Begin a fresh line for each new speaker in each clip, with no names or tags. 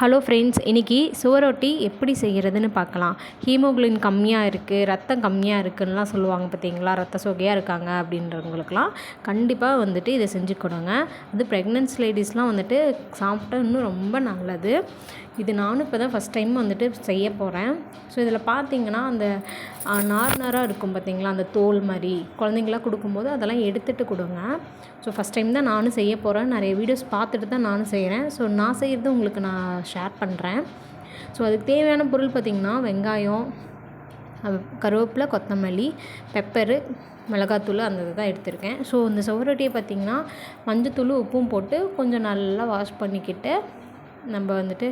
Hello friends, இன்றைக்கி சுவரொட்டி எப்படி செய்கிறதுன்னு பார்க்கலாம். ஹீமோகுளோபின் கம்மியாக இருக்குது, ரத்தம் கம்மியாக இருக்குதுன்னுலாம் சொல்லுவாங்க பார்த்தீங்களா, ரத்த சோகையாக இருக்காங்க அப்படின்றவங்களுக்குலாம் கண்டிப்பாக வந்துட்டு இதை செஞ்சு கொடுங்க. அது ப்ரெக்னென்சி லேடிஸ்லாம் வந்துட்டு சாப்பிட்டா இன்னும் ரொம்ப நல்லது. இது நானும் இப்போ தான் ஃபஸ்ட் டைம் வந்துட்டு செய்ய போகிறேன். ஸோ இதில் பார்த்தீங்கன்னா அந்த நாராக இருக்கும் பார்த்தீங்களா, அந்த தோல் மாதிரி குழந்தைங்களாம் கொடுக்கும்போது அதெல்லாம் எடுத்துகிட்டு கொடுங்க. ஸோ ஃபஸ்ட் டைம் தான் நானும் செய்ய போகிறேன். நிறைய வீடியோஸ் பார்த்துட்டு தான் நானும் செய்கிறேன். ஸோ நான் செய்கிறது உங்களுக்கு நான் ஷேர் பண்ணுறேன். ஸோ அதுக்கு தேவையான பொருள் பார்த்திங்கன்னா வெங்காயம், கருவேப்பிலை, கொத்தமல்லி, பெப்பரு, மிளகாத்தூள் அந்த இது தான் எடுத்திருக்கேன். ஸோ இந்த சுவரொட்டியை பார்த்திங்கன்னா மஞ்சத்தூள் உப்பும் போட்டு கொஞ்சம் நல்லா வாஷ் பண்ணிக்கிட்டு நம்ம வந்துட்டு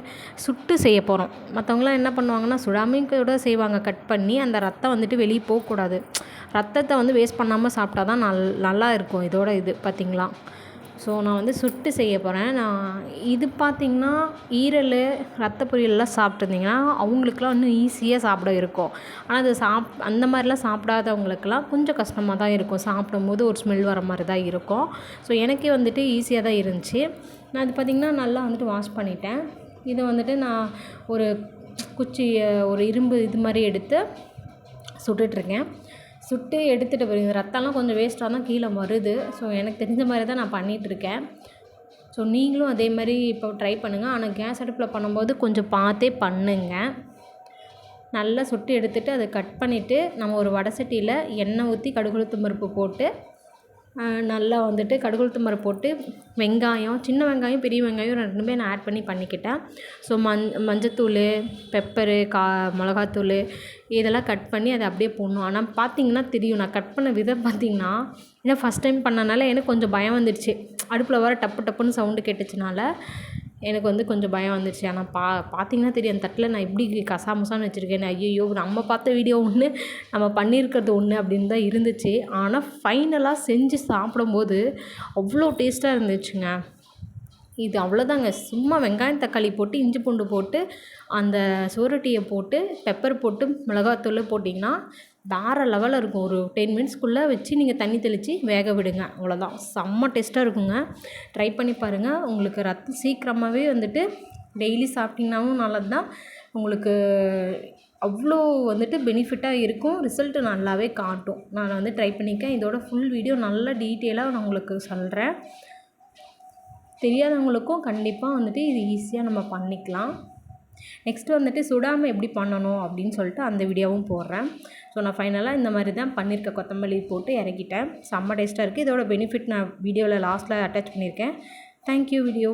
சுட்டு செய்ய போகிறோம். மற்றவங்களாம் என்ன பண்ணுவாங்கன்னா சுடாமையும் கூட செய்வாங்க, கட் பண்ணி. அந்த ரத்தம் வந்துட்டு வெளியே போகக்கூடாது. ரத்தத்தை வந்து வேஸ்ட் பண்ணாமல் சாப்பிட்டா தான் நல்லா இருக்கும் இதோட இது பார்த்திங்களா. ஸோ நான் வந்து சுட்டு செய்ய போகிறேன். நான் இது பார்த்திங்கன்னா ஈரல், ரத்த பொரியல்லாம் சாப்பிட்ருந்தீங்கன்னா அவங்களுக்குலாம் இன்னும் ஈஸியாக சாப்பிட இருக்கும். ஆனால் அது அந்த மாதிரிலாம் சாப்பிடாதவங்களுக்கெல்லாம் கொஞ்சம் கஷ்டமாக தான் இருக்கும். சாப்பிடும்போது ஒரு ஸ்மெல் வர மாதிரி தான் இருக்கும். ஸோ எனக்கே வந்துட்டு ஈஸியாக தான் இருந்துச்சு. நான் இது பார்த்திங்கன்னா நல்லா வந்துட்டு வாஷ் பண்ணிட்டேன். இதை வந்துட்டு நான் ஒரு குச்சி, ஒரு இரும்பு இது மாதிரி எடுத்து சுட்டுட்ருக்கேன். சுட்டு எடுத்துகிட்டு போய் ரத்தம்லாம் கொஞ்சம் வேஸ்ட்டாக தான் கீழே வருது. ஸோ எனக்கு தெரிஞ்ச மாதிரி தான் நான் பண்ணிகிட்ருக்கேன். ஸோ நீங்களும் அதே மாதிரி இப்போ ட்ரை பண்ணுங்கள். ஆனால் கேஸ் அடுப்பில் பண்ணும்போது கொஞ்சம் பார்த்தே பண்ணுங்கள். நல்லா சுட்டு எடுத்துகிட்டு அதை கட் பண்ணிவிட்டு நம்ம ஒரு வடை சட்டியில் எண்ணெய் ஊற்றி கடுகு உளுத்தம் பருப்பு போட்டு நல்லா வந்துட்டு கடுகு உளுத்தம் பருப்பு போட்டு வெங்காயம், சின்ன வெங்காயம், பெரிய வெங்காயம் ரெண்டுமே நான் ஆட் பண்ணி பண்ணிக்கிட்டேன். ஸோ மஞ்சத்தூள், பெப்பரு, மிளகாத்தூள் இதெல்லாம் கட் பண்ணி அதை அப்படியே போடணும். ஆனால் பார்த்திங்கன்னா தெரியும், நான் கட் பண்ண விதம் பார்த்திங்கன்னா ஏன்னா ஃபஸ்ட் டைம் பண்ணனால எனக்கு கொஞ்சம் பயம் வந்துடுச்சு. அடுப்பில் வர டப்பு டப்புன்னு சவுண்டு கேட்டுச்சுனால எனக்கு வந்து கொஞ்சம் பயம் வந்துடுச்சு. ஆனால் பார்த்திங்கன்னா தெரியும் அந்த தட்டில் நான் எப்படி கசாமுசான்னு வச்சுருக்கேன். ஐயோ, நம்ம பார்த்த வீடியோ ஒன்று, நம்ம பண்ணியிருக்கிறது ஒன்று அப்படின்னு தான் இருந்துச்சு. ஆனால் ஃபைனலாக செஞ்சு சாப்பிடும்போது அவ்வளோ டேஸ்ட்டாக இருந்துச்சுங்க. இது அவ்வளோதாங்க. சும்மா வெங்காயம், தக்காளி போட்டு, இஞ்சி பூண்டு போட்டு, அந்த சுவரொட்டியை போட்டு, பெப்பர் போட்டு, மிளகாத்தூள் போட்டிங்கன்னா வேறு லெவலில் இருக்கும். ஒரு 10 மினிட்ஸ்க்குள்ளே வச்சு நீங்கள் தண்ணி தெளித்து வேக விடுங்க. அவ்வளோதான், செம்ம டேஸ்ட்டாக இருக்குங்க. ட்ரை பண்ணி பாருங்கள். உங்களுக்கு ரத்தம் சீக்கிரமாகவே வந்துட்டு டெய்லி சாப்பிட்டிங்கனாவும் நல்லது தான். உங்களுக்கு அவ்வளோ வந்துட்டு பெனிஃபிட்டாக இருக்கும். ரிசல்ட்டு நல்லாவே காட்டும். நான் வந்து ட்ரை பண்ணியிருக்கேன். இதோட ஃபுல் வீடியோ நல்ல டீட்டெயிலாக நான் உங்களுக்கு சொல்கிறேன். தெரியாதவங்களுக்கும் கண்டிப்பாக வந்துட்டு இது ஈஸியாக நம்ம பண்ணிக்கலாம். நெக்ஸ்ட்டு வந்துட்டு சுடாமல் எப்படி பண்ணணும் அப்படின்னு சொல்லிட்டு அந்த வீடியோவும் போடுறேன். ஸோ நான் ஃபைனலாக இந்த மாதிரி தான் பண்ணியிருக்கேன். கொத்தமல்லி போட்டு இறக்கிட்டேன். செம்ம டேஸ்ட்டாக இருக்குது. இதோட பெனிஃபிட் நான் வீடியோவில் லாஸ்ட்டில் அட்டாச் பண்ணியிருக்கேன். Thank you video.